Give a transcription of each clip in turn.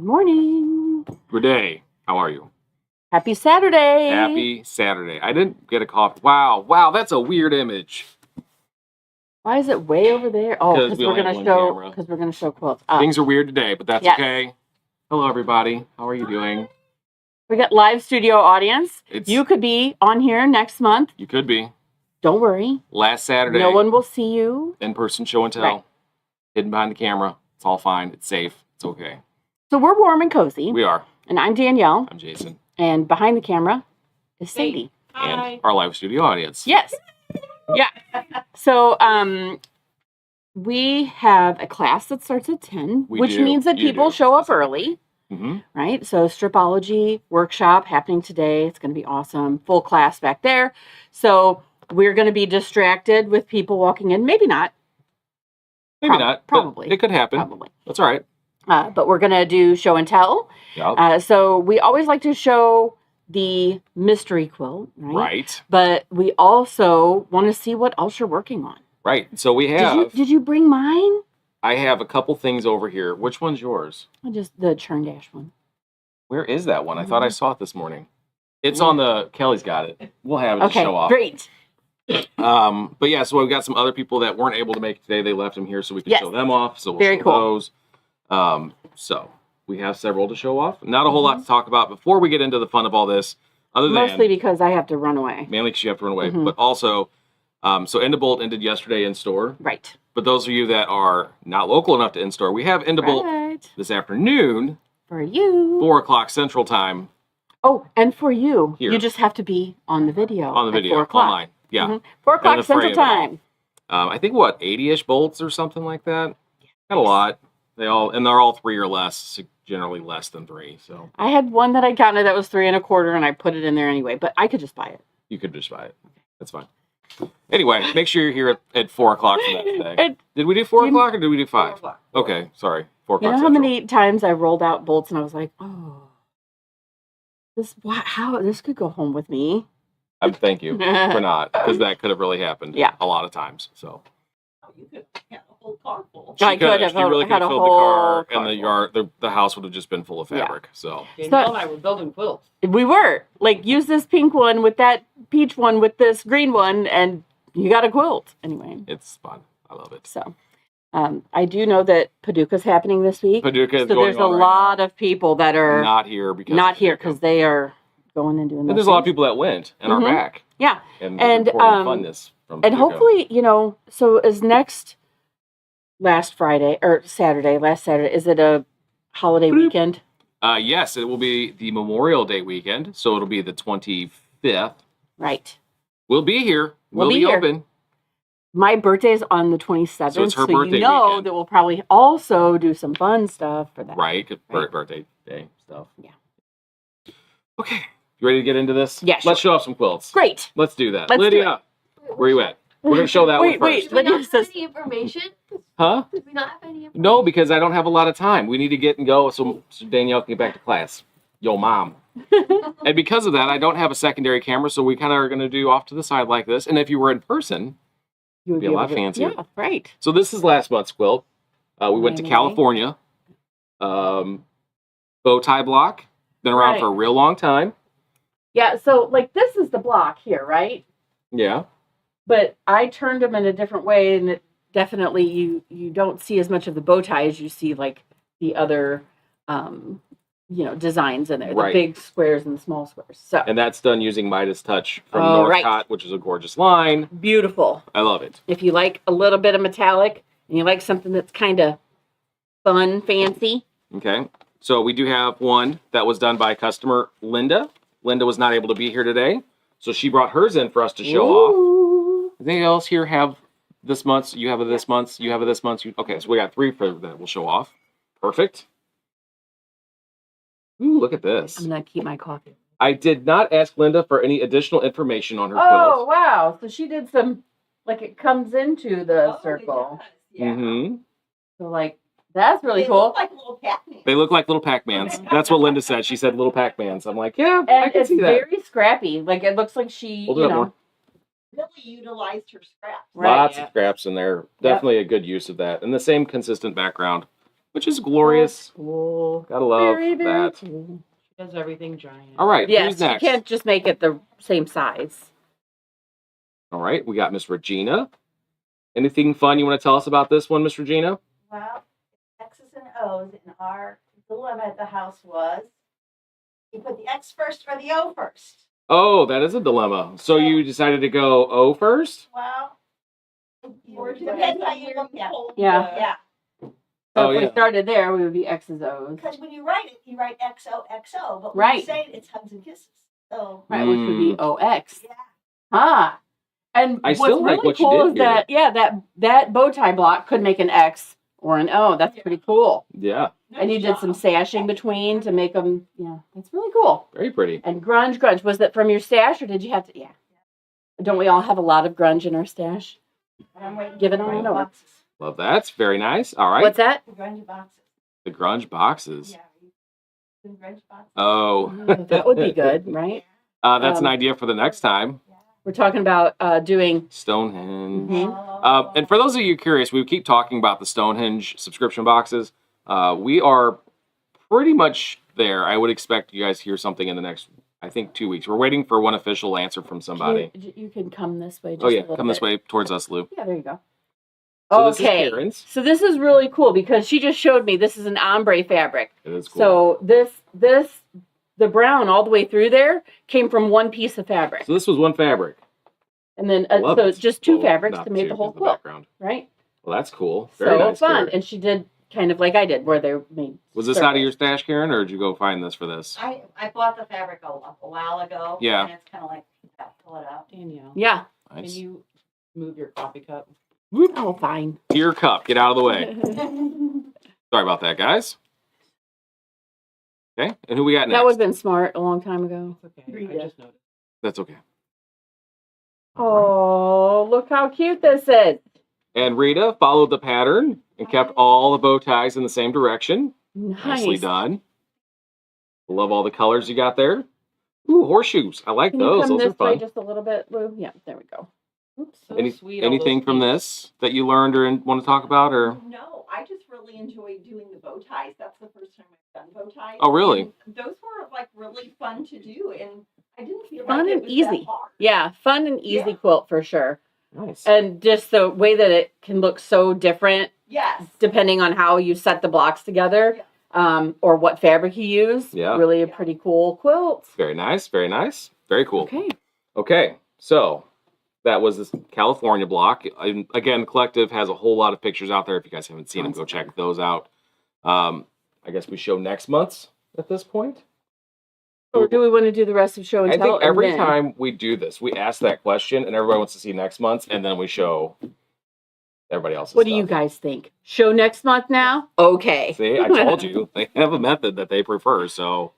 morning. Good day. How are you? Happy Saturday. Happy Saturday. I didn't get a coffee. Wow, that's a weird image. Why is it way over there? Oh, because we're gonna show quilts. Things are weird today, but that's okay. Hello, everybody. How are you doing? We got live studio audience. You could be on here next month. You could be. Don't worry. Last Saturday. No one will see you. In-person show and tell. Right. Hidden behind the camera. It's all fine. It's safe. It's okay. So we're warm and cozy. We are. And I'm Danielle. I'm Jason. And behind the camera is Sadie. Hi. And our live studio audience. Yes. Yeah. So we have a class that starts at 10, which means that people show up early. Mm-hmm. Right? So stripology workshop happening today. It's going to be awesome. Full class back there. So we're going to be distracted with people walking in. Maybe not. Maybe not. Probably. It could happen. Probably. That's all right. But we're going to do show and tell. Yep. So we always like to show the mystery quilt, right? Right. But we also want to see what else you're working on. Right. So we have... Did you bring mine? I have a couple things over here. Which one's yours? Just the churn dash one. Where is that one? I thought I saw it this morning. It's on the... Kelly's got it. We'll have it to show off. Great. But yeah, so we've got some other people that weren't able to make it today. They left them here so we can show them off. So we'll show those. So we have several to show off. Not a whole lot to talk about before we get into the fun of all this. Mostly because I have to run away. Mainly because you have to run away. But also, so End of Bolt ended yesterday in store. Right. But those of you that are not local enough to in-store, we have End of Bolt this afternoon. For you. 4 o'clock Central Time. Oh, and for you. Here. You just have to be on the video. On the video. 4 o'clock. Online. Yeah. 4 o'clock Central Time. I think, 80-ish bolts or something like that? Not a lot. They're all 3 or less, generally less than 3. So I had one that I counted that was 3 1/4, and I put it in there anyway, but I could just buy it. You could just buy it. That's fine. Anyway, make sure you're here at 4 o'clock for that today. Did we do 4 o'clock or did we do 5? 4 o'clock. Okay, sorry. 4 o'clock. You know how many times I rolled out bolts and I was like, oh, this could go home with me. Thank you for not, because that could have really happened a lot of times. So you could have a whole car full. I could have filled the car, and the yard, the house would have just been full of fabric. So Danielle and I were building quilts. We were use this pink one with that peach one with this green one, and you got a quilt. Anyway, it's fun. I love it. So. I do know that Paducah's happening this week. Paducah is so there's a lot of people that are not here because they are going and doing. And there's a lot of people that went and are back. Yeah, and funness from and Paducah. Hopefully, so is last Saturday, is it a holiday weekend? Yes, it will be the Memorial Day weekend, so it'll be the 25th. Right. We'll be here. We'll be open. My birthday is on the 27th, so it's her birthday weekend. That we'll probably also do some fun stuff for that. Right, birthday day stuff. Yeah. Okay, you ready to get into this? Yeah, Let's show off some quilts. Great. Let's do that. Lydia, where are you at? We're going to show that one first. Wait, Lydia says... any information? Huh? Did we not have any information? No, because I don't have a lot of time. We need to get and go so Danielle can get back to class. Yo, Mom. And because of that, I don't have a secondary camera, so we kind of are going to do off to the side like this. And if you were in person... You would be a lot fancier. Yeah, right. So this is last month's quilt. We went to California. Bow tie block. Been around for a real long time. Yeah, so this is the block here, right? Yeah. But I turned them in a different way, and it definitely you don't see as much of the bow tie as you see the other designs in there. The big squares and the small squares. So and that's done using Midas Touch from Northcott, which is a gorgeous line. Beautiful. I love it. If you like a little bit of metallic and you like something that's kind of fun, fancy. Okay. So we do have one that was done by customer Linda. Linda was not able to be here today, so she brought hers in for us to show off. Anything else here have this month? You have a this month. You have a this month. Okay, so we got 3 that we'll show off. Perfect. Ooh, look at this. I'm going to keep my coffee. I did not ask Linda for any additional information on her quilt. Oh, wow. So she did some, it comes into the circle. Yeah. Mm-hmm. So, that's really cool. Look like little Pac-Mans. They look like little Pac-Mans. That's what Linda said. She said little Pac-Mans. I'm like, yeah, I can see that. And it's very scrappy. It looks like she, more. Really utilized her scraps. Right. Lots of scraps in there. Definitely a good use of that. And the same consistent background. which is glorious. Cool. Gotta love Very, very that. cool. She does everything giant. All right, Yes, who's next? you can't just make it the same size. All right, we got Miss Regina. Anything fun you want to tell us about this one, Miss Regina? Well, X's and O's, and our dilemma at the house was, you put the X first or the O first? Oh, that is a dilemma. So you decided to go O first? Well, Or it depends how you look at it. Yeah. Yeah, So Oh, if yeah. we started there, we would be X's, O's. because when you write it, you write XOXO, but when Right. you say it, it's hugs and kisses. So, Right, which would be Mm. OX. yeah. Ah. And I what's still like really what you cool did is that, that bow tie block could make an X or an O. That's pretty cool. Yeah, And you did some sashing between to make them, that's really cool. very pretty. And grunge. Was that from your stash or did you have to, Don't we all have a lot of grunge in our stash? And I'm waiting Give it for the on grunge over. boxes. Love that. Very nice. All right. What's that? The grunge boxes. The grunge boxes. Yeah. The grunge boxes. Oh. That would be good, right? That's an Um, idea for the next time. We're talking about doing. Stonehenge. Mhm. And for those of you curious, we keep talking about the Stonehenge subscription boxes. We are pretty much there. I would expect you guys to hear something in the next, I think, 2 weeks. We're waiting for one official answer from somebody. You can come this way. Just Oh, yeah. a little Come this bit. way towards us, Lou. Yeah, there you go. So this is Okay. Karen's. So this is really cool because she just showed me this is an ombre fabric. It is cool. So the brown all the way through there came from one piece of fabric. So this was one fabric. And then, Love so it. it's just two Well, fabrics not to make two, the whole 'cause of quilt, background. right? Well, that's cool. Very So nice. fun. Karen. And she did kind of like I did, where they made. Was this out of circles. your stash, Karen, or did you go find this for this? I bought the fabric a while ago. Yeah. And it's kind of like, pull it out. Danielle, Yeah. can Nice. you move your coffee cup? Oh, fine. Your cup. Get out of the way. Sorry about that, guys. Okay. And who we got next? That would have been smart a long time ago. It's okay. Yeah. I just noticed. That's okay. Oh, look how cute this is. And Rita followed the pattern and kept all the bow ties in the same direction. Nicely Nice. done. Love all the colors you got there. Ooh, horseshoes. I like Can you those. come Those are this way fun. just a little bit, Lou? Yeah, there we go. Oops. So Any- sweet. all anything those from pieces. this that you learned or want to talk about? Or No, I just really enjoy doing the bow ties. That's the first time I've done bow ties. Oh, really? And those were like really fun to do, and I didn't feel Fun like it and was easy. that hard. Yeah, fun and easy Yeah. quilt for sure. nice. And just the way that it can look so different Yes. depending on how you set the blocks together, or what fabric you use. Yeah. Really a pretty cool quilt. Very nice. Very nice. Very cool. Okay. Okay, so that was this California block. And again, Collective has a whole lot of pictures out there. If you guys haven't seen them, go check those out. I guess we show next month's at this point. Or do we want to do the rest of show and I tell? think and every then- time we do this, we ask that question, and everybody wants to see next month's, and then we show everybody else's. What do you stuff. guys think? Show next month now? Okay. See, I told you they have a method that they prefer. So,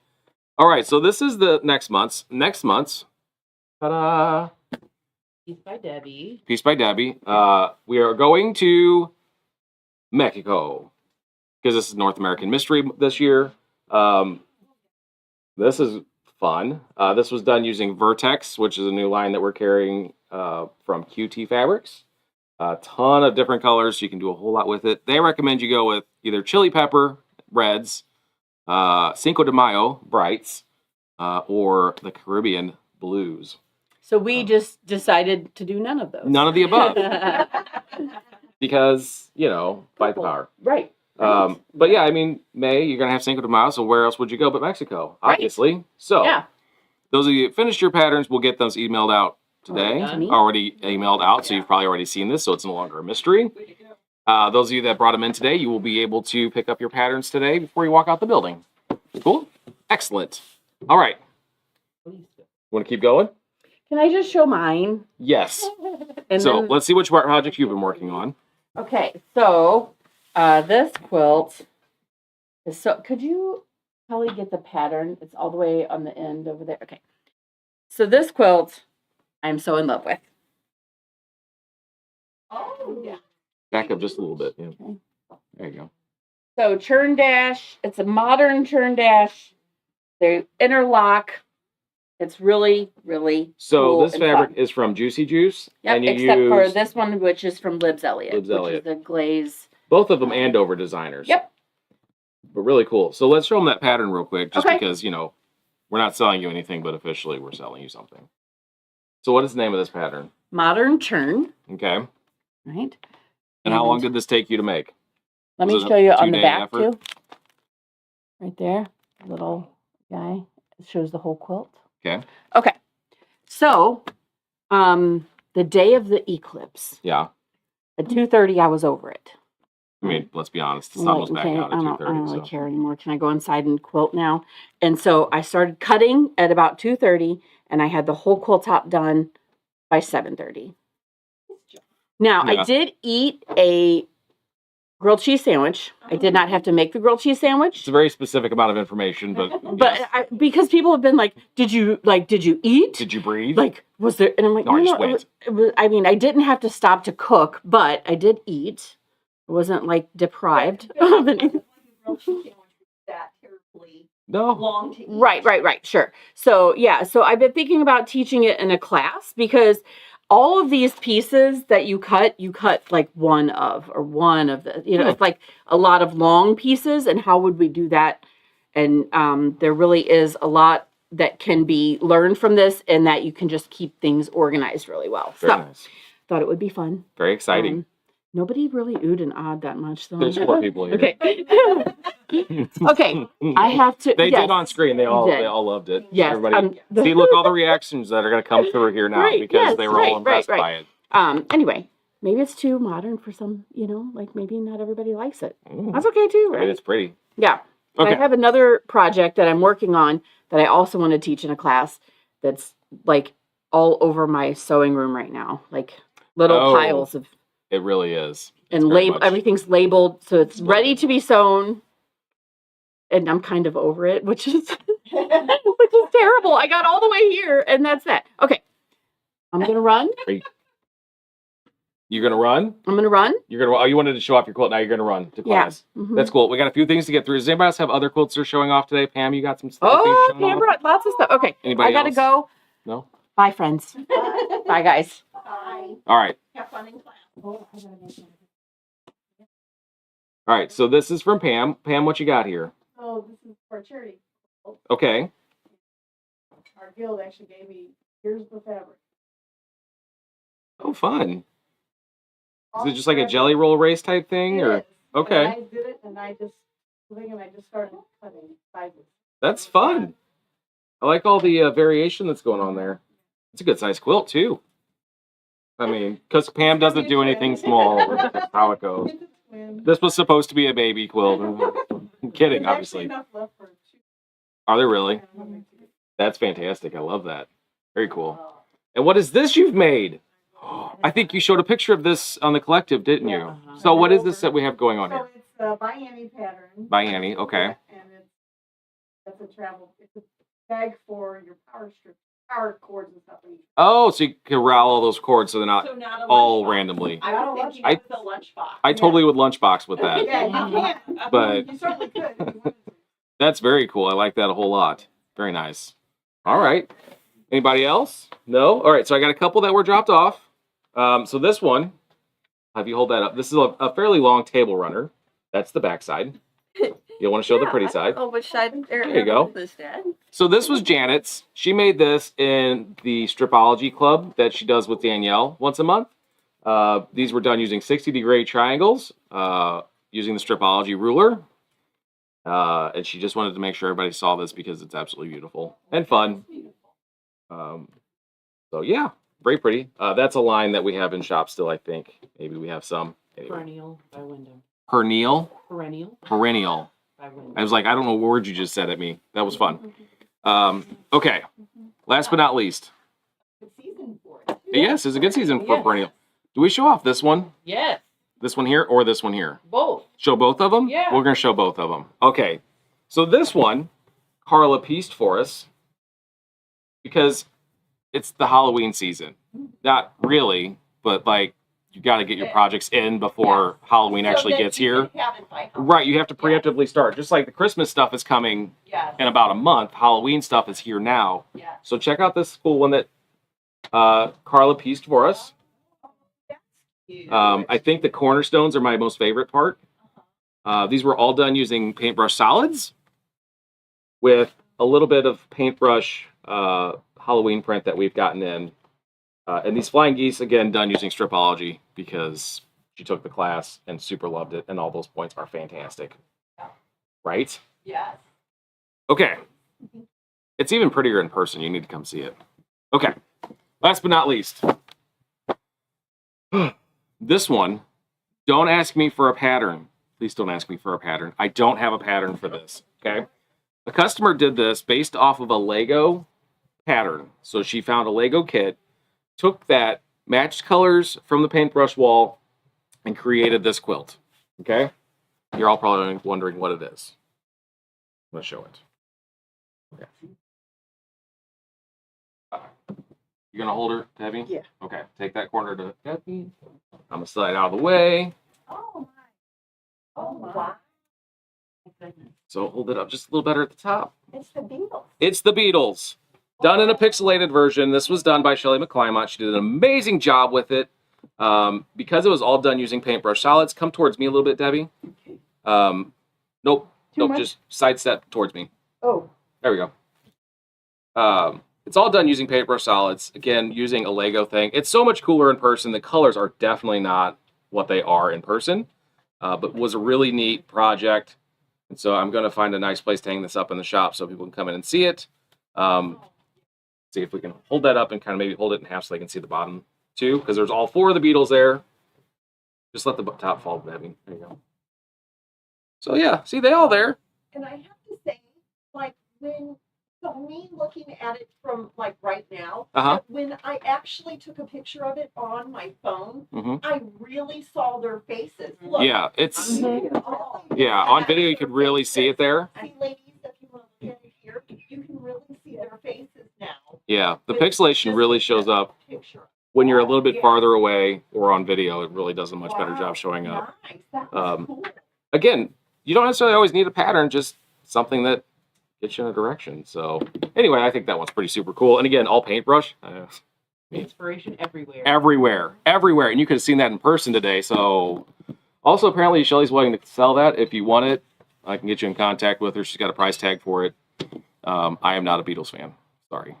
all right. So this is the next month's. Next month's. Ta-da! Piece by Debbie. Piece by Debbie. We are going to Mexico because this is North American Mystery this year. This is fun. This was done using Vertex, which is a new line that we're carrying from QT Fabrics. A ton of different colors, so you can do a whole lot with it. They recommend you go with either chili pepper, reds, Cinco de Mayo, brights, or the Caribbean blues. So we just decided to do none of those. None of the above. Because, fight the power. Right. But yeah, I mean, May, you're going to have Cinco de Mayo, so where else would you go but Mexico, Right. obviously. So, Yeah. those of you that finished your patterns, we'll get those emailed out today. Already done. Already emailed out, so you've probably already seen this, so it's no longer a mystery. Those of you that brought them in today, you will be able to pick up your patterns today before you walk out the building. Cool? Excellent. All right. Want to keep going? Can I just show mine? Yes. And So then- let's see which project you've been working on. Okay, so this quilt is so. Could you, Kelly, get the pattern? It's all the way on the end over there. Okay, so this quilt, I'm so in love with. Oh, yeah. Back up just a little bit. Yeah. Okay. There you go. So churn dash. It's a modern churn dash. They interlock. It's really, really So cool this and fabric fun. is from Juicy Juice. Yep, and you except use for this one, which is from Libs Elliott. Libs which Elliott. is the glaze. both of them Andover designers. Yep. But really cool. So let's show them that pattern real quick, just Okay. because, you know, we're not selling you anything, but officially we're selling you something. So what is the name of this pattern? Modern turn, Okay. right? And how long did this take you to make? Let Was me it a show you on the 2-day back effort? too. Right there, little guy. It shows the whole quilt. Okay. Okay. So, the day of the eclipse, Yeah. at 2:30, I was over it. I mean, let's be honest. The I'm sun like, was back okay, out at I don't 2:30. really So. care anymore. Can I go inside and quilt now? And so I started cutting at about 2:30, and I had the whole quilt top done by 7:30. Now, Yeah. I did eat a grilled cheese sandwich. I did not have to make the grilled cheese sandwich. It's a very specific amount of information, but yes. Because people have been like, did you eat? Did you breathe? Like, was there? And I'm like, No, I no, just no. went. It was, I mean, I didn't have to stop to cook, but I did eat. I wasn't like deprived of anything. That terribly No. long to eat. Right. Sure. So yeah, so I've been thinking about teaching it in a class because all of these pieces that you cut like one of the, you know, it's like a lot of long pieces, and how would we do that? And there really is a lot that can be learned from this, and that you can just keep things organized really well. Very So nice. thought it would be fun. Very exciting. Nobody really oohed and awed that much though. There's 4 people here. Okay. Okay. I have to. They yes. did on screen. They all loved it. Yes. Everybody. See, look, all the reactions that are going to come through here now Right, because yes, they were all impressed by it. Anyway, maybe it's too modern for some, you know, like maybe not everybody likes it. Ooh. That's okay too, I right? mean, it's pretty. Yeah. Okay. I have another project that I'm working on that I also want to teach in a class that's like all over my sewing room right now, like little piles of. It really is. And everything's labeled, so it's ready to be sewn. And I'm kind of over it, which is terrible. I got all the way here, and that's that. Okay, I'm gonna run. You're gonna run? I'm gonna run. You're gonna. Oh, you wanted to show off your quilt. Now you're gonna run to class. Yeah. Mm-hmm. That's cool. We got a few things to get through. Does anybody else have other quilts they're showing off today? Pam, you got some stuff? Oh, Pam brought lots of stuff. Okay, Anybody I gotta else? go. No. Bye, friends. Bye, guys. Bye. All right. Have fun in class. All right. So this is from Pam. Pam, what you got here? Oh, this is for charity. Okay. Our guild actually gave me, here's the fabric. Oh, fun. Is it just like a jelly roll race type thing, It or is. okay? And I did it, and I just started cutting sizes. That's fun. I like all the variation that's going on there. It's a good size quilt too. I mean, because Pam doesn't do anything small. That's how it goes. This was supposed to be a baby quilt. I'm kidding, There's obviously. actually enough left for 2. Are there really? That's fantastic. I love that. Very cool. And what is this you've made? I think you showed a picture of this on the collective, didn't you? So what is this that we have going on So here? it's a by Annie pattern. By Annie, okay. And it's a bag for your power cords and stuff. Oh, so you can route all those cords so they're not So not a all lunchbox. randomly. I was thinking I- it was a lunchbox. I totally would lunchbox with that. Yeah, you can. But You certainly could. If you wanted to. that's very cool. I like that a whole lot. Very nice. All right. Anybody else? No? All right. So I got a couple that were dropped off. So this one, have you hold that up? This is a fairly long table runner. That's the back side. You want to show the pretty side? Oh, which side? There you go. This, Dad? So this was Janet's. She made this in the Stripology Club that she does with Danielle once a month. These were done using 60-degree triangles, using the Stripology ruler. And she just wanted to make sure everybody saw this because it's absolutely beautiful and fun. So yeah, very pretty. That's a line that we have in shop still, I think. Maybe we have some. Anyway. Perennial by window. Perennial? Perennial. By window. I was like, I don't know what word you just said at me. That was fun. Okay. Last but not least. Good season for it. Yes, it's a good season for Yes. perennial. Do we show off this one? Yes, This one here or this one here? both. Show both of them? Yeah. We're going to show both of them. Okay. So this one, Carla pieced for us because it's the Halloween season. Not really, but like you got to get your projects in before Halloween actually So that gets you here. can have it by Halloween. Right, you have to preemptively start. Just like the Christmas stuff is coming Yes. in about a month, Halloween stuff is here now. Yes. So check out this cool one that Carla pieced for us. Cute. I think the cornerstones are my most favorite part. These were all done using paintbrush solids with a little bit of paintbrush Halloween print that we've gotten in. And these flying geese, again, done using stripology because she took the class and super loved it, and all those points are fantastic. Right? Yes. Okay. It's even prettier in person. You need to come see it. Okay. Last but not least. This one, don't ask me for a pattern. Please don't ask me for a pattern. I don't have a pattern for this, okay? A customer did this based off of a Lego pattern. So she found a Lego kit, took that, matched colors from the paintbrush wall, and created this quilt, okay? You're all probably wondering what it is. I'm going to show it. Okay. You going to hold her, Debbie? Yeah. Okay, take that corner to Debbie. I'm going to slide out of the way. Oh, my. Oh, wow. So hold it up just a little better at the top. It's the Beatles. It's the Beatles. Done in a pixelated version. This was done by Shelley McClymont. She did an amazing job with it. Because it was all done using paintbrush solids. Come towards me a little bit, Debbie. Nope. Nope, just sidestep towards me. Oh. There we go. It's all done using paintbrush solids. Again, using a Lego thing. It's so much cooler in person. The colors are definitely not what they are in person. But was a really neat project. And so I'm going to find a nice place to hang this up in the shop so people can come in and see it. See if we can hold that up and kind of maybe hold it in half so they can see the bottom too. Because there's all 4 of the Beatles there. Just let the top fall, Debbie. There you go. So yeah, see, they all there. And I have to say, like, so me looking at it from, like, right now, when I actually took a picture of it on my phone, I really saw their faces. Look, yeah, it's, yeah, on video you could really see it there. See, ladies, if you want to look at it here, you can really see their faces now. Yeah, the pixelation really shows up when you're a little bit farther away or on video. It really does a much better job showing up. Nice. That was cool. Again, you don't necessarily always need a pattern, just something that gets you in a direction. So anyway, I think that one's pretty super cool. And again, all paintbrush. Inspiration everywhere. Everywhere. And you could have seen that in person today. So also apparently Shelly's willing to sell that if you want it. I can get you in contact with her. She's got a price tag for it. I am not a Beatles fan. Sorry.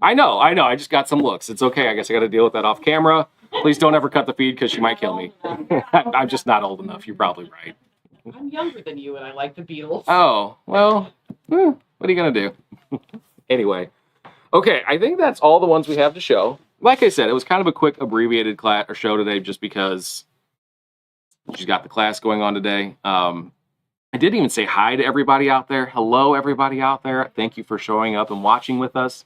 I know. I just got some looks. It's okay. I guess I got to deal with that off camera. Please don't ever cut the feed because she might kill me. I'm just not old enough. You're probably right. I'm younger than you and I like the Beatles. Oh, well, what are you going to do? Anyway. Okay, I think that's all the ones we have to show. Like I said, it was kind of a quick abbreviated class or show today just because she's got the class going on today. I didn't even say hi to everybody out there. Hello, everybody out there. Thank you for showing up and watching with us.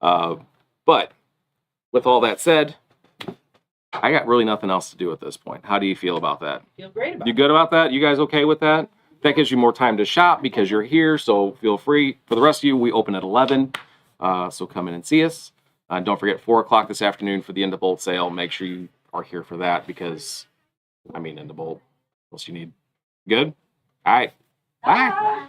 But with all that said, I got really nothing else to do at this point. How do you feel about that? Feel great about You good about that? You guys okay with that? That gives you more time to shop because you're here, so feel free. For the rest of you, we open at 11, so come in and see us. Don't forget 4 o'clock this afternoon for the End of Bolt sale. Make sure you are here for that because, End of Bolt. What else you need? Good? All right. Bye.